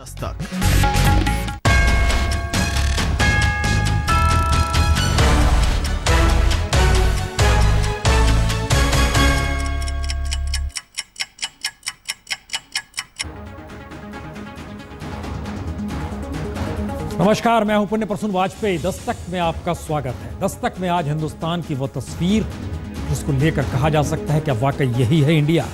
दस्तक। नमस्कार, मैं हूं पुण्य प्रसून वाजपेयी। दस्तक में आपका स्वागत है। दस्तक में आज हिंदुस्तान की वो तस्वीर जिसको लेकर कहा जा सकता है कि वाकई यही है इंडिया।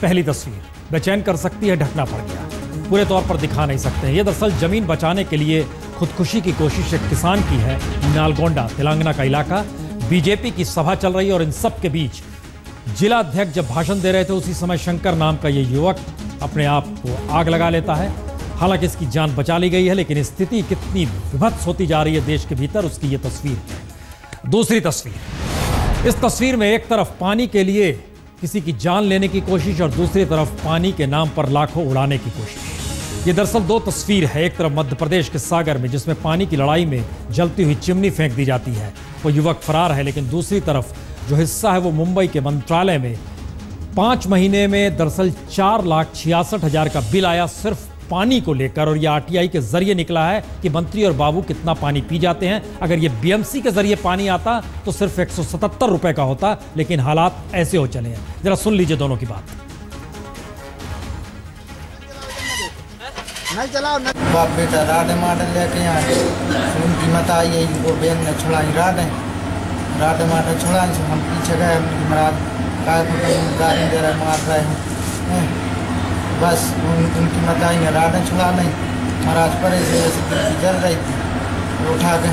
पहली तस्वीर बेचैन कर सकती है, ढकना पड़ गया, पूरे तौर पर दिखा नहीं सकते हैं। ये दरअसल जमीन बचाने के लिए खुदकुशी की कोशिश एक किसान की है। नालगोंडा तेलंगाना का इलाका, बीजेपी की सभा चल रही है और इन सब के बीच जिला अध्यक्ष जब भाषण दे रहे थे उसी समय शंकर नाम का ये युवक अपने आप को आग लगा लेता है। हालांकि इसकी जान बचा ली गई है, लेकिन स्थिति कितनी विभत्स होती जा रही है देश के भीतर, उसकी ये तस्वीर है। दूसरी तस्वीर, इस तस्वीर में एक तरफ पानी के लिए किसी की जान लेने की कोशिश और दूसरी तरफ पानी के नाम पर लाखों उड़ाने की कोशिश। ये दरअसल दो तस्वीर है। एक तरफ मध्य प्रदेश के सागर में जिसमें पानी की लड़ाई में जलती हुई चिमनी फेंक दी जाती है, वो युवक फरार है। लेकिन दूसरी तरफ जो हिस्सा है वो मुंबई के मंत्रालय में 5 महीने में दरअसल 4,66,000 का बिल आया सिर्फ पानी को लेकर। और यह आरटीआई के जरिए निकला है कि मंत्री और बाबू कितना पानी पी जाते हैं। अगर ये बीएमसी के जरिए पानी आता तो सिर्फ 177 रुपए का होता, लेकिन हालात ऐसे हो चले हैं। जरा सुन लीजिए दोनों की बात। बाप बेटा राडे माडे लेके आए, उनकी मत आई है, इनको बेन ने छुड़ाई राडे माडे छुड़ाई से हम पीछे गए। महाराज काय को गाली दे रहे, मार रहे हैं, बस उनकी मत आई है, राडे छुड़ा नहीं। महाराज परे से जल रही थी, उठा के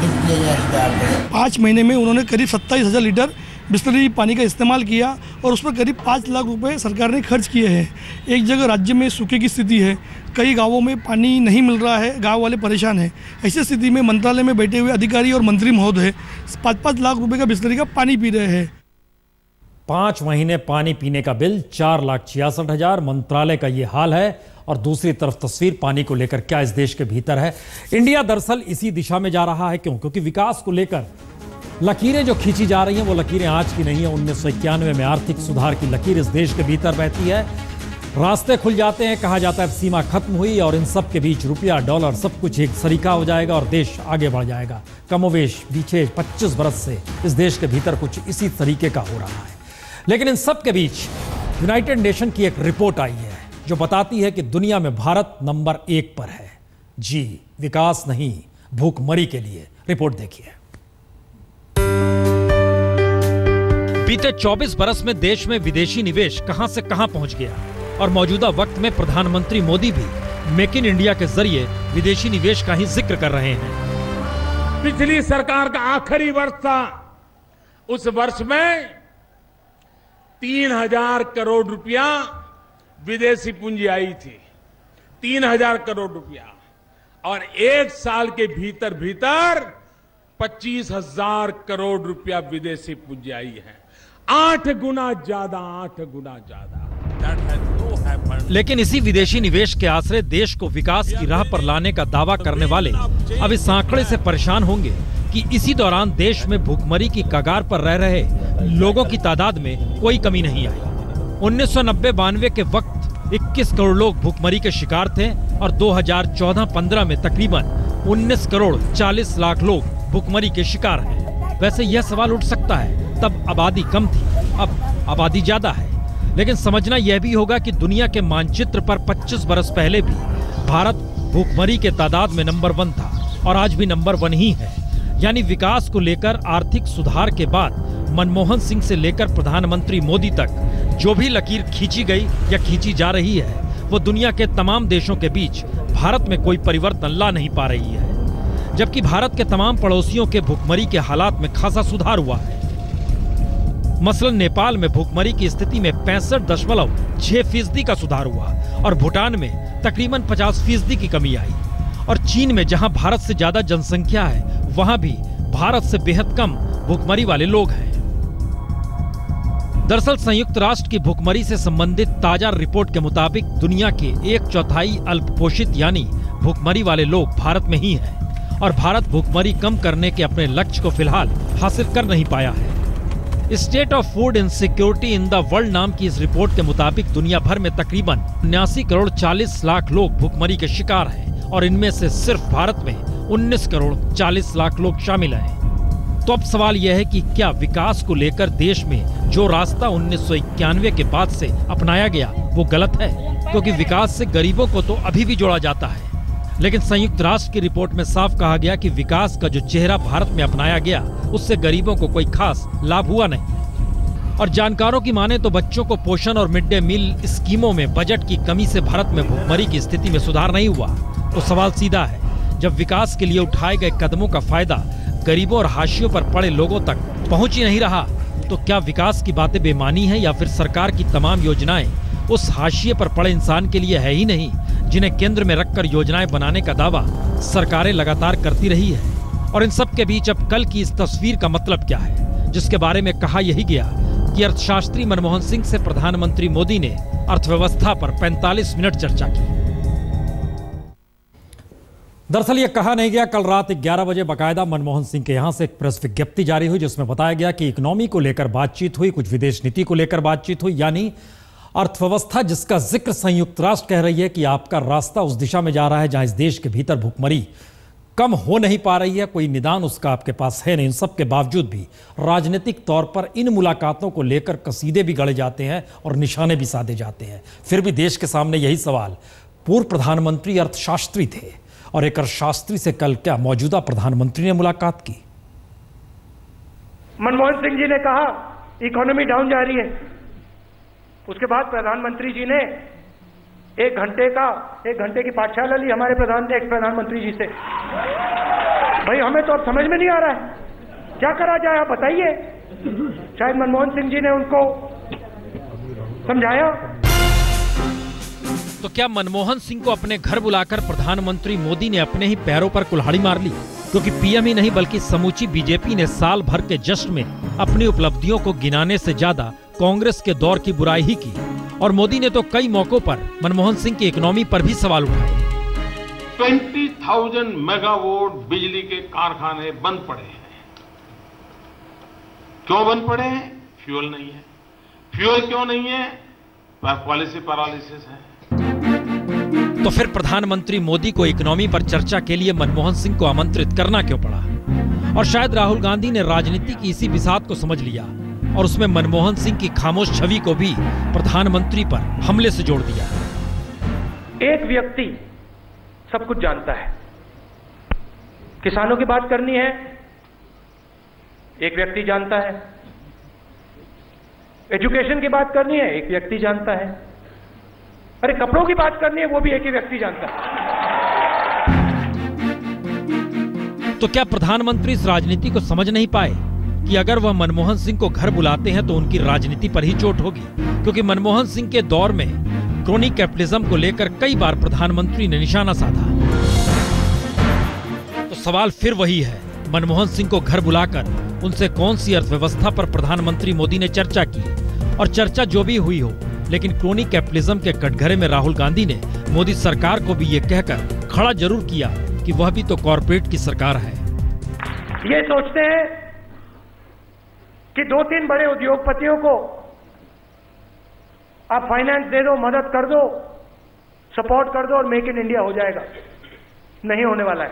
डिब्बी डाल दिए। 5 महीने में उन्होंने करीब 27,000 लीटर बिस्लरी पानी का इस्तेमाल किया और उस पर करीब 5 लाख रुपए सरकार ने खर्च किए हैं। एक जगह राज्य में सूखे की स्थिति है, कई गांवों में पानी नहीं मिल रहा है, गांव वाले परेशान हैं। ऐसी स्थिति में मंत्रालय में बैठे हुए अधिकारी और मंत्री महोदय 5-5 लाख रुपए का बिस्लरी का पानी पी रहे हैं। 5 महीने पानी पीने का बिल 4,66,000, मंत्रालय का ये हाल है। और दूसरी तरफ तस्वीर पानी को लेकर क्या इस देश के भीतर है। इंडिया दरअसल इसी दिशा में जा रहा है। क्यों? क्योंकि विकास को लेकर लकीरें जो खींची जा रही हैं वो लकीरें आज की नहीं है। 1991 में आर्थिक सुधार की लकीर इस देश के भीतर बहती है। रास्ते खुल जाते हैं, कहा जाता है सीमा खत्म हुई और इन सब के बीच रुपया डॉलर सब कुछ एक सरीका हो जाएगा और देश आगे बढ़ जाएगा। कमोवेश पीछे 25 बरस से इस देश के भीतर कुछ इसी तरीके का हो रहा है। लेकिन इन सब के बीच यूनाइटेड नेशन की एक रिपोर्ट आई है जो बताती है कि दुनिया में भारत नंबर 1 पर है। जी, विकास नहीं, भूखमरी के लिए। रिपोर्ट देखिए। बीते 24 बरस में देश में विदेशी निवेश कहां से कहां पहुंच गया और मौजूदा वक्त में प्रधानमंत्री मोदी भी मेक इन इंडिया के जरिए विदेशी निवेश का ही जिक्र कर रहे हैं। पिछली सरकार का आखिरी वर्ष था, उस वर्ष में 3,000 करोड़ रुपया विदेशी पूंजी आई थी। 3,000 करोड़ रुपया, और एक साल के भीतर 25,000 करोड़ रुपया विदेशी पूंजी आई है। 8 गुना ज्यादा। लेकिन इसी विदेशी निवेश के आश्रय देश को विकास की राह पर लाने का दावा करने वाले अब इस आंकड़े से परेशान होंगे कि इसी दौरान देश में भूखमरी की कगार पर रह रहे लोगों की तादाद में कोई कमी नहीं आई। 1990-92 के वक्त 21 करोड़ लोग भूखमरी के शिकार थे और 2014-15 में तकरीबन 19 करोड़ 40 लाख लोग भूखमरी के शिकार हैं। वैसे यह सवाल उठ सकता है, तब आबादी कम थी, अब आबादी ज्यादा है। लेकिन समझना यह भी होगा कि दुनिया के मानचित्र पर 25 बरस पहले भी भारत भूखमरी के तादाद में नंबर 1 था और आज भी नंबर 1 ही है। यानी विकास को लेकर आर्थिक सुधार के बाद मनमोहन सिंह से लेकर प्रधानमंत्री मोदी तक जो भी लकीर खींची गई या खींची जा रही है, वो दुनिया के तमाम देशों के बीच भारत में कोई परिवर्तन ला नहीं पा रही है। जबकि भारत के तमाम पड़ोसियों के भूखमरी के हालात में खासा सुधार हुआ है। मसलन नेपाल में भूखमरी की स्थिति में 65.6% का सुधार हुआ और भूटान में तकरीबन 50% की कमी आई। और चीन में जहां भारत से ज्यादा जनसंख्या है, वहां भी भारत से बेहद कम भूखमरी वाले लोग हैं। दरअसल संयुक्त राष्ट्र की भूखमरी से संबंधित ताजा रिपोर्ट के मुताबिक दुनिया के 1/4 अल्पपोषित यानी भूखमरी वाले लोग भारत में ही हैं और भारत भूखमरी कम करने के अपने लक्ष्य को फिलहाल हासिल कर नहीं पाया है। State of food insecurity in the world नाम की इस रिपोर्ट के मुताबिक दुनिया भर में तकरीबन 79 करोड़ 40 लाख लोग भुखमरी के शिकार हैं और इनमें से सिर्फ भारत में 19 करोड़ 40 लाख लोग शामिल हैं। तो अब सवाल यह है कि क्या विकास को लेकर देश में जो रास्ता 1991 के बाद से अपनाया गया वो गलत है, क्योंकि विकास से गरीबों को तो अभी भी जोड़ा जाता है। लेकिन संयुक्त राष्ट्र की रिपोर्ट में साफ कहा गया कि विकास का जो चेहरा भारत में अपनाया गया उससे गरीबों को कोई खास लाभ हुआ नहीं। और जानकारों की माने तो बच्चों को पोषण और मिड डे मील स्कीमों में बजट की कमी से भारत में भुखमरी की स्थिति में सुधार नहीं हुआ। तो सवाल सीधा है, जब विकास के लिए उठाए गए कदमों का फायदा गरीबों और हाशियों पर पड़े लोगों तक पहुंच ही नहीं रहा, तो क्या विकास की बातें बेमानी है या फिर सरकार की तमाम योजनाएं उस हाशिए पर पड़े इंसान के लिए है ही नहीं जिन्हें केंद्र में रखकर योजनाएं बनाने का दावा सरकारें लगातार करती रही है। और इन सब के बीच अब कल की इस तस्वीर का मतलब क्या है, जिसके बारे में कहा यही गया कि अर्थशास्त्री मनमोहन सिंह से प्रधानमंत्री मोदी ने अर्थव्यवस्था पर 45 मिनट चर्चा की। दरअसल ये कहा नहीं गया, कल रात 11 बजे बाकायदा मनमोहन सिंह के यहां से एक प्रेस विज्ञप्ति जारी हुई जिसमें बताया गया कि इकोनॉमी को लेकर बातचीत हुई, कुछ विदेश नीति को लेकर बातचीत हुई, यानी अर्थव्यवस्था जिसका जिक्र संयुक्त राष्ट्र कह रही है कि आपका रास्ता उस दिशा में जा रहा है जहां इस देश के भीतर भुखमरी कम हो नहीं पा रही है, कोई निदान उसका आपके पास है नहीं। इन सब के बावजूद भी राजनीतिक तौर पर इन मुलाकातों को लेकर कसीदे भी गढ़े जाते हैं और निशाने भी साधे जाते हैं। फिर भी देश के सामने यही सवाल, पूर्व प्रधानमंत्री अर्थशास्त्री थे और एक अर्थशास्त्री से कल क्या मौजूदा प्रधानमंत्री ने मुलाकात की। मनमोहन सिंह जी ने कहा इकोनॉमी डाउन जा रही है। उसके बाद प्रधानमंत्री जी ने एक घंटे की पाठशाला ली हमारे एक्स प्रधानमंत्री जी से। भाई हमें तो अब समझ में नहीं आ रहा है क्या करा जाए, आप बताइए। शायद मनमोहन सिंह जी ने उनको समझाया। तो क्या मनमोहन सिंह को अपने घर बुलाकर प्रधानमंत्री मोदी ने अपने ही पैरों पर कुल्हाड़ी मार ली? क्योंकि पीएम ही नहीं बल्कि समूची बीजेपी ने साल भर के जश्न में अपनी उपलब्धियों को गिनाने से ज्यादा कांग्रेस के दौर की बुराई ही की। और मोदी ने तो कई मौकों पर मनमोहन सिंह की इकोनॉमी पर भी सवाल उठाए। 20,000 मेगावाट बिजली के कारखाने बंद पड़े हैं। क्यों बंद पड़े हैं? फ्यूल नहीं है। फ्यूल क्यों नहीं है? पॉलिसी पैरालिसिस है। तो फिर प्रधानमंत्री मोदी को इकोनॉमी पर चर्चा के लिए मनमोहन सिंह को आमंत्रित करना क्यों पड़ा? और शायद राहुल गांधी ने राजनीति की इसी बिसात को समझ लिया और उसमें मनमोहन सिंह की खामोश छवि को भी प्रधानमंत्री पर हमले से जोड़ दिया। एक व्यक्ति सब कुछ जानता है। किसानों की बात करनी है, एक व्यक्ति जानता है। एजुकेशन की बात करनी है, एक व्यक्ति जानता है। अरे कपड़ों की बात करनी है, वो भी एक ही व्यक्ति जानता है। तो क्या प्रधानमंत्री इस राजनीति को समझ नहीं पाए कि अगर वह मनमोहन सिंह को घर बुलाते हैं तो उनकी राजनीति पर ही चोट होगी? क्योंकि मनमोहन सिंह के दौर में क्रोनी कैपिटलिज्म को लेकर कई बार प्रधानमंत्री ने निशाना साधा। तो सवाल फिर वही है, मनमोहन सिंह को घर बुलाकर उनसे कौन सी अर्थव्यवस्था पर प्रधानमंत्री मोदी ने चर्चा की? और चर्चा जो भी हुई हो, लेकिन क्रोनी कैपिटलिज्म के कटघरे में राहुल गांधी ने मोदी सरकार को भी ये कहकर खड़ा जरूर किया कि वह भी तो कॉर्पोरेट की सरकार है। ये सोचते हैं कि 2-3 बड़े उद्योगपतियों को आप फाइनेंस दे दो, मदद कर दो, सपोर्ट कर दो और मेक इन इंडिया हो जाएगा। नहीं होने वाला है।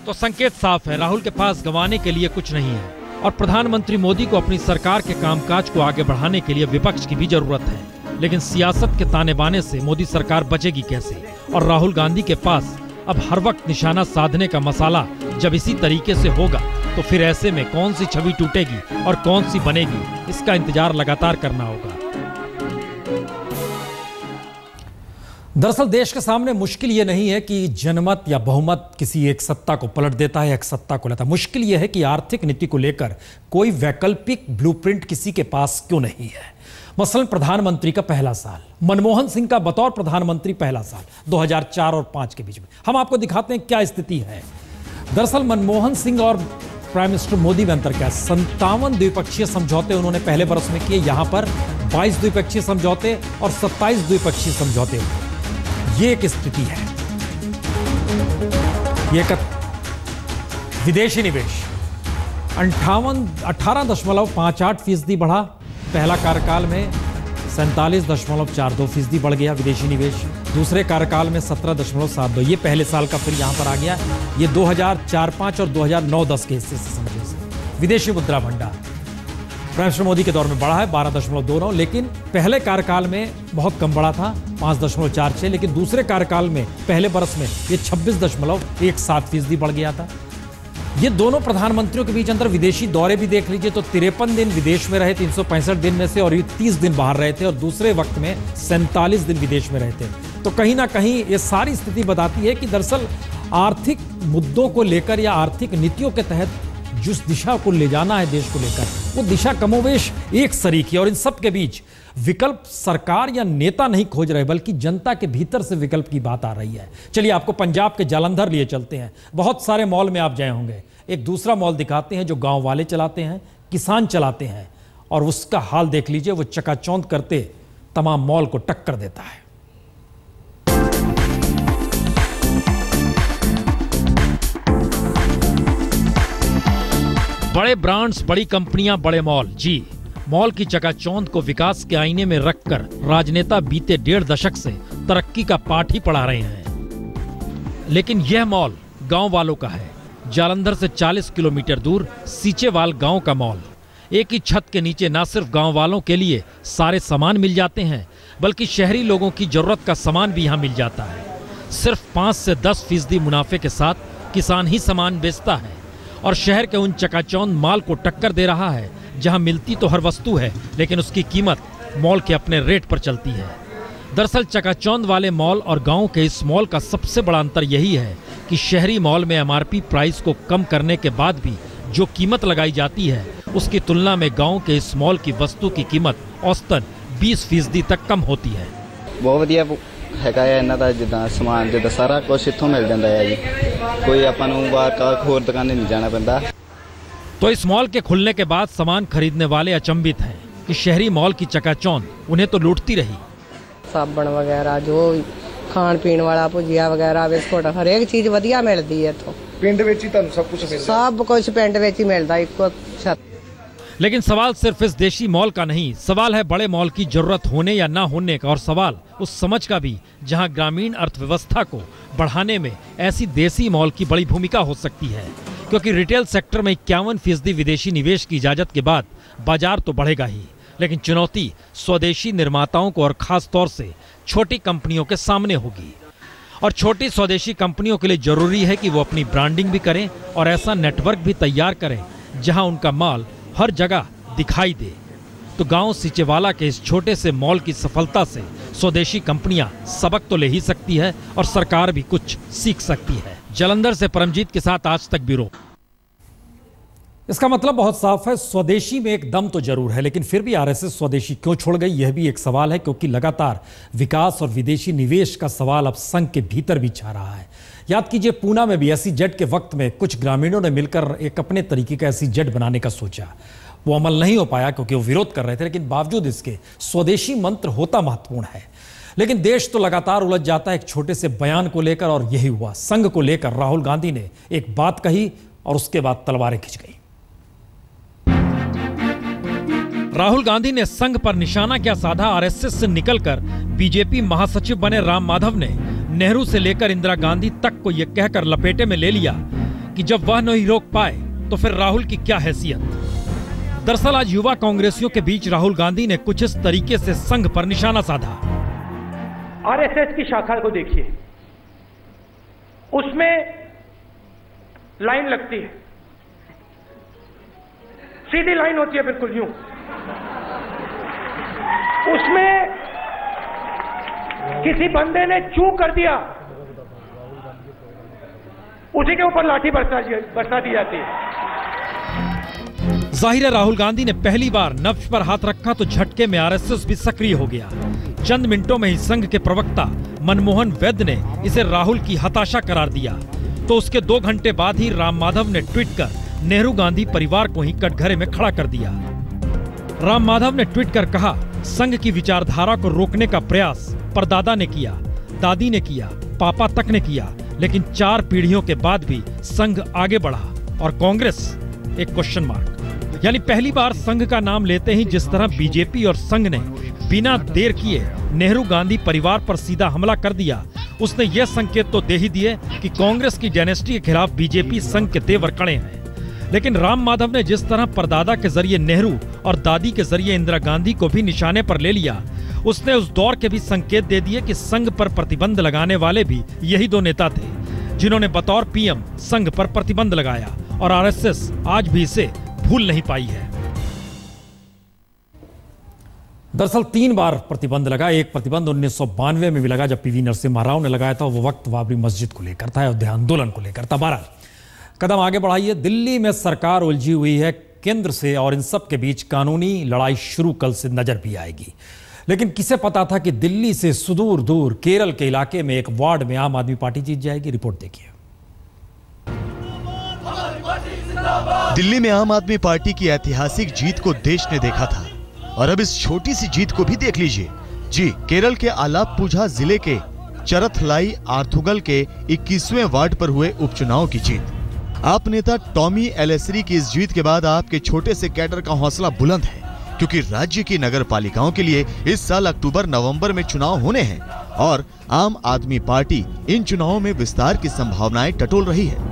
तो संकेत साफ है, राहुल के पास गंवाने के लिए कुछ नहीं है और प्रधानमंत्री मोदी को अपनी सरकार के कामकाज को आगे बढ़ाने के लिए विपक्ष की भी जरूरत है। लेकिन सियासत के ताने बाने से मोदी सरकार बचेगी कैसे? और राहुल गांधी के पास अब हर वक्त निशाना साधने का मसाला जब इसी तरीके से होगा तो फिर ऐसे में कौन सी छवि टूटेगी और कौन सी बनेगी, इसका इंतजार लगातार करना होगा। दरअसल देश के सामने मुश्किल ये नहीं है कि जनमत या बहुमत किसी एक सत्ता को पलट देता है, एक सत्ता को लेता है। मुश्किल ये है कि आर्थिक नीति को लेकर कोई वैकल्पिक ब्लूप्रिंट किसी के पास क्यों नहीं है। मसलन प्रधानमंत्री का पहला साल, मनमोहन सिंह का बतौर प्रधानमंत्री पहला साल 2004 और 5 के बीच में। हम आपको दिखाते हैं क्या स्थिति है। दरअसल मनमोहन सिंह और प्राइम मिनिस्टर मोदी में अंतर क्या है? 57 द्विपक्षीय समझौते उन्होंने पहले बरस में किए, यहां पर 22 द्विपक्षीय समझौते और 27 द्विपक्षीय समझौते हुए। ये एक स्थिति है। ये विदेशी निवेश 18.58% बढ़ा। पहला कार्यकाल में 47.42% बढ़ गया विदेशी निवेश। दूसरे कार्यकाल में 17.72, ये पहले साल का फिर यहाँ पर आ गया। ये 2004-05 और 2009-10 के हिस्से से समझिए। विदेशी मुद्रा भंडार प्राइम मिनिस्टर मोदी के दौर में बढ़ा है 12.29, लेकिन पहले कार्यकाल में बहुत कम बढ़ा था 5.46, लेकिन दूसरे कार्यकाल में पहले बरस में ये 26.17% बढ़ गया था। ये दोनों प्रधानमंत्रियों के बीच अंदर विदेशी दौरे भी देख लीजिए तो 53 दिन विदेश में रहे 365 दिन में से, और ये 30 दिन बाहर रहे थे, और दूसरे वक्त में 47 दिन विदेश में रहे थे। तो कहीं ना कहीं ये सारी स्थिति बताती है कि दरअसल आर्थिक मुद्दों को लेकर या आर्थिक नीतियों के तहत जिस दिशा को ले जाना है देश को लेकर, वो दिशा कमोवेश एक सरीखी। और इन सब के बीच विकल्प सरकार या नेता नहीं खोज रहे, बल्कि जनता के भीतर से विकल्प की बात आ रही है। चलिए आपको पंजाब के जालंधर लिए चलते हैं। बहुत सारे मॉल में आप जाए होंगे, एक दूसरा मॉल दिखाते हैं जो गांव वाले चलाते हैं, किसान चलाते हैं, और उसका हाल देख लीजिए, वो चकाचौंध करते तमाम मॉल को टक्कर देता है। बड़े ब्रांड्स, बड़ी कंपनियां, बड़े मॉल। जी, मॉल की चकाचौंध को विकास के आईने में रखकर राजनेता बीते 1.5 दशक से तरक्की का पाठ ही पढ़ा रहे हैं। लेकिन यह मॉल गांव वालों का है। जालंधर से 40 किलोमीटर दूर सीचेवाल गांव का मॉल। एक ही छत के नीचे न सिर्फ गांव वालों के लिए सारे सामान मिल जाते हैं, बल्कि शहरी लोगों की जरूरत का सामान भी यहां मिल जाता है। सिर्फ 5 से 10% मुनाफे के साथ किसान ही सामान बेचता है, और शहर के उन चकाचौंध माल को टक्कर दे रहा है जहां मिलती तो हर वस्तु है, लेकिन उसकी कीमत मॉल के अपने रेट पर चलती है। दरअसल चकाचौंध वाले मॉल और गांव के इस मॉल का सबसे बड़ा अंतर यही है कि शहरी मॉल में एमआरपी प्राइस को कम करने के बाद भी जो कीमत लगाई जाती है, उसकी तुलना में गांव के इस मॉल की वस्तु की कीमत औसतन 20% तक कम होती है। बहुत वधिया हैगा है इन्हां दा, जिद्दां समान जिद्दां सारा कुछ इत्थों मिल जांदा है जी, कोई आपां नूं बाहर होर दुकानें नहीं जाना पैंदा। तो इस मॉल के खुलने के बाद सामान खरीदने वाले अचंभित हैं कि शहरी मॉल की चकाचौंध उन्हें तो लूटती रही। साबण वगैरह, जो खाण पीण वाला, भुजिया वगैरह, बिस्कुट, हर एक चीज़ वधिया मिलती है इत्थों। पिंड विच ही तुहानूं सब कुछ मिलदा? सब कुछ पिंड विच ही मिलदा, इक्को छत। लेकिन सवाल सिर्फ इस देशी मॉल का नहीं, सवाल है बड़े मॉल की जरूरत होने या ना होने का, और सवाल उस समझ का भी जहां ग्रामीण अर्थव्यवस्था को बढ़ाने में ऐसी देसी मॉल की बड़ी भूमिका हो सकती है। क्योंकि रिटेल सेक्टर में 51% विदेशी निवेश की इजाजत के बाद बाजार तो बढ़ेगा ही, लेकिन चुनौती स्वदेशी निर्माताओं को और खास तौर से छोटी कंपनियों के सामने होगी। और छोटी स्वदेशी कंपनियों के लिए जरूरी है कि वो अपनी ब्रांडिंग भी करें और ऐसा नेटवर्क भी तैयार करें जहां उनका माल हर जगह दिखाई दे। तो गांव सीचेवाला के इस छोटे से मॉल की सफलता से स्वदेशी कंपनियां सबक तो ले ही सकती है और सरकार भी कुछ सीख सकती है। जालंधर से परमजीत के साथ आज तक ब्यूरो। इसका मतलब बहुत साफ है, स्वदेशी में एक दम तो जरूर है, लेकिन फिर भी आरएसएस स्वदेशी क्यों छोड़ गई, यह भी एक सवाल है। क्योंकि लगातार विकास और विदेशी निवेश का सवाल अब संघ के भीतर भी छा रहा है। याद कीजिए, पूना में भी SEZ के वक्त में कुछ ग्रामीणों ने मिलकर एक अपने तरीके का SEZ बनाने का सोचा। वो अमल नहीं हो पाया क्योंकि वो विरोध कर रहे थे, लेकिन बावजूद इसके स्वदेशी मंत्र होता महत्वपूर्ण है। लेकिन देश तो लगातार उलझ जाता है एक छोटे से बयान को लेकर, और यही हुआ। संघ को लेकर राहुल गांधी ने एक बात कही और उसके बाद तलवारें खिंच गई। राहुल गांधी ने संघ पर निशाना क्या साधा। आरएसएस से निकलकर बीजेपी महासचिव बने राम माधव ने नेहरू से लेकर इंदिरा गांधी तक को यह कहकर लपेटे में ले लिया कि जब वह नहीं रोक पाए तो फिर राहुल की क्या हैसियत। दरअसल आज युवा कांग्रेसियों के बीच राहुल गांधी ने कुछ इस तरीके से संघ पर निशाना साधा। आरएसएस की शाखा को देखिए, उसमें लाइन लगती है, सीधी लाइन होती है, बिल्कुल यूं। उसमें किसी बंदे ने चू कर दिया, उसी के ऊपर लाठी बरसा दी जाती है। जाहिर है राहुल गांधी ने पहली बार नब्ज पर हाथ रखा तो झटके में आरएसएस भी सक्रिय हो गया। चंद मिनटों में ही संघ के प्रवक्ता मनमोहन वैद्य ने इसे राहुल की हताशा करार दिया। तो उसके 2 घंटे बाद ही राम माधव ने ट्वीट कर नेहरू गांधी परिवार को ही कटघरे में खड़ा कर दिया। राम माधव ने ट्वीट कर कहा, संघ की विचारधारा को रोकने का प्रयास परदादा ने किया, दादी ने किया, पापा तक ने किया, लेकिन 4 पीढ़ियों के बाद भी संघ आगे बढ़ा और कांग्रेस एक क्वेश्चन मार्क। यानी पहली बार संघ का नाम लेते ही जिस तरह बीजेपी और संघ ने बिना देर किए नेहरू गांधी परिवार पर सीधा हमला कर दिया, उसने यह संकेत तो दे ही दिए कि कांग्रेस की डायनेस्टी के खिलाफ बीजेपी संघ के तेवर कड़े हैं। लेकिन राम माधव ने जिस तरह परदादा के जरिए नेहरू और दादी के जरिए इंदिरा गांधी को भी निशाने पर ले लिया, उसने उस दौर के भी संकेत दे दिए कि संघ पर प्रतिबंध लगाने वाले भी यही दो नेता थे, जिन्होंने बतौर पीएम संघ पर प्रतिबंध लगाया और आरएसएस आज भी इसे भूल नहीं पाई है। दरअसल 3 बार प्रतिबंध लगा। एक प्रतिबंध 1992 में भी लगा जब पीवी नरसिम्हा राव ने लगाया था, वो वक्त बाबरी मस्जिद को लेकर था, अयोध्या आंदोलन को लेकर था। 12 कदम आगे बढ़ाइए। दिल्ली में सरकार उलझी हुई है केंद्र से और इन सब के बीच कानूनी लड़ाई शुरू कल से नजर भी आएगी। लेकिन किसे पता था कि दिल्ली से सुदूर दूर केरल के इलाके में एक वार्ड में आम आदमी पार्टी जीत जाएगी। रिपोर्ट देखिए। दिल्ली में आम आदमी पार्टी की ऐतिहासिक जीत को देश ने देखा था और अब इस छोटी सी जीत को भी देख लीजिए। जी, केरल के आलाप्पुझा जिले के चरथलाई आर्थुगल के 21वें वार्ड पर हुए उपचुनाव की जीत। आप नेता टॉमी एलेसरी की इस जीत के बाद आपके छोटे से कैडर का हौसला बुलंद है, क्योंकि राज्य की नगर पालिकाओं के लिए इस साल अक्टूबर-नवंबर में चुनाव होने हैं और आम आदमी पार्टी इन चुनावों में विस्तार की संभावनाएं टटोल रही है।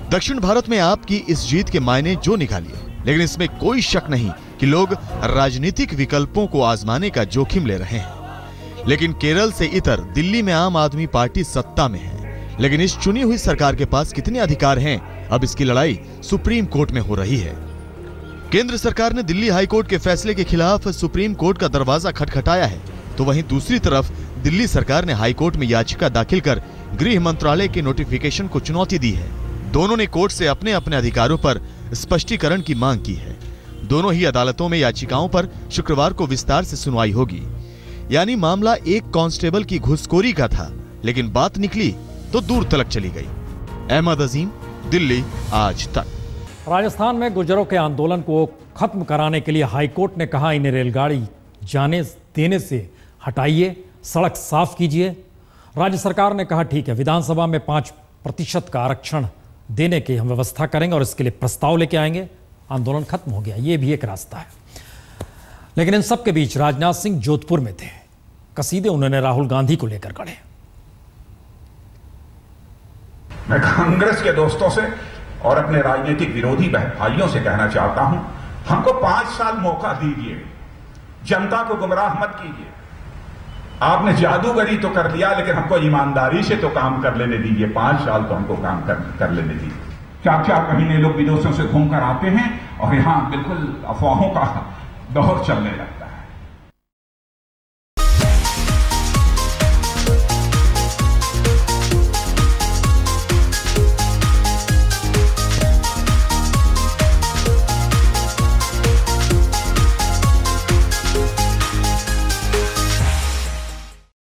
दक्षिण भारत में आपकी इस जीत के मायने जो निकालिए, लेकिन इसमें कोई शक नहीं कि लोग राजनीतिक विकल्पों को आजमाने का जोखिम ले रहे हैं। लेकिन केरल से इतर दिल्ली में आम आदमी पार्टी सत्ता में है, लेकिन इस चुनी हुई सरकार के पास कितने अधिकार हैं, अब इसकी लड़ाई सुप्रीम कोर्ट में हो रही है। केंद्र सरकार ने दिल्ली हाईकोर्ट के फैसले के खिलाफ सुप्रीम कोर्ट का दरवाजा खटखटाया है, तो वहीं दूसरी तरफ दिल्ली सरकार ने हाईकोर्ट में याचिका दाखिल कर गृह मंत्रालय के नोटिफिकेशन को चुनौती दी है। दोनों ने कोर्ट से अपने अपने अधिकारों पर स्पष्टीकरण की मांग की है। दोनों ही अदालतों में याचिकाओं पर शुक्रवार को विस्तार से सुनवाई होगी। यानी मामला एक कांस्टेबल की घुसखोरी का था, लेकिन बात निकली तो दूर तलक चली गई। अहमद अजीम, दिल्ली आज तक। राजस्थान में गुर्जरों के आंदोलन को खत्म कराने के लिए हाईकोर्ट ने कहा, इन्हें रेलगाड़ी जाने देने से हटाइए, सड़क साफ कीजिए। राज्य सरकार ने कहा ठीक है, विधानसभा में 5% का आरक्षण देने की हम व्यवस्था करेंगे और इसके लिए प्रस्ताव लेके आएंगे। आंदोलन खत्म हो गया, ये भी एक रास्ता है। लेकिन इन सब के बीच राजनाथ सिंह जोधपुर में थे। कसीदे उन्होंने राहुल गांधी को लेकर गढ़े। मैं कांग्रेस के दोस्तों से और अपने राजनीतिक विरोधी भाइयों से कहना चाहता हूं, हमको 5 साल मौका दीजिए, जनता को गुमराह मत कीजिए। आपने जादूगरी तो कर लिया, लेकिन हमको ईमानदारी से तो काम कर लेने दीजिए। 5 साल तो हमको काम कर लेने दीजिए। 4-4 महीने लोग विदेशों से घूम कर आते हैं और यहाँ बिल्कुल अफवाहों का दौर चलने लगा।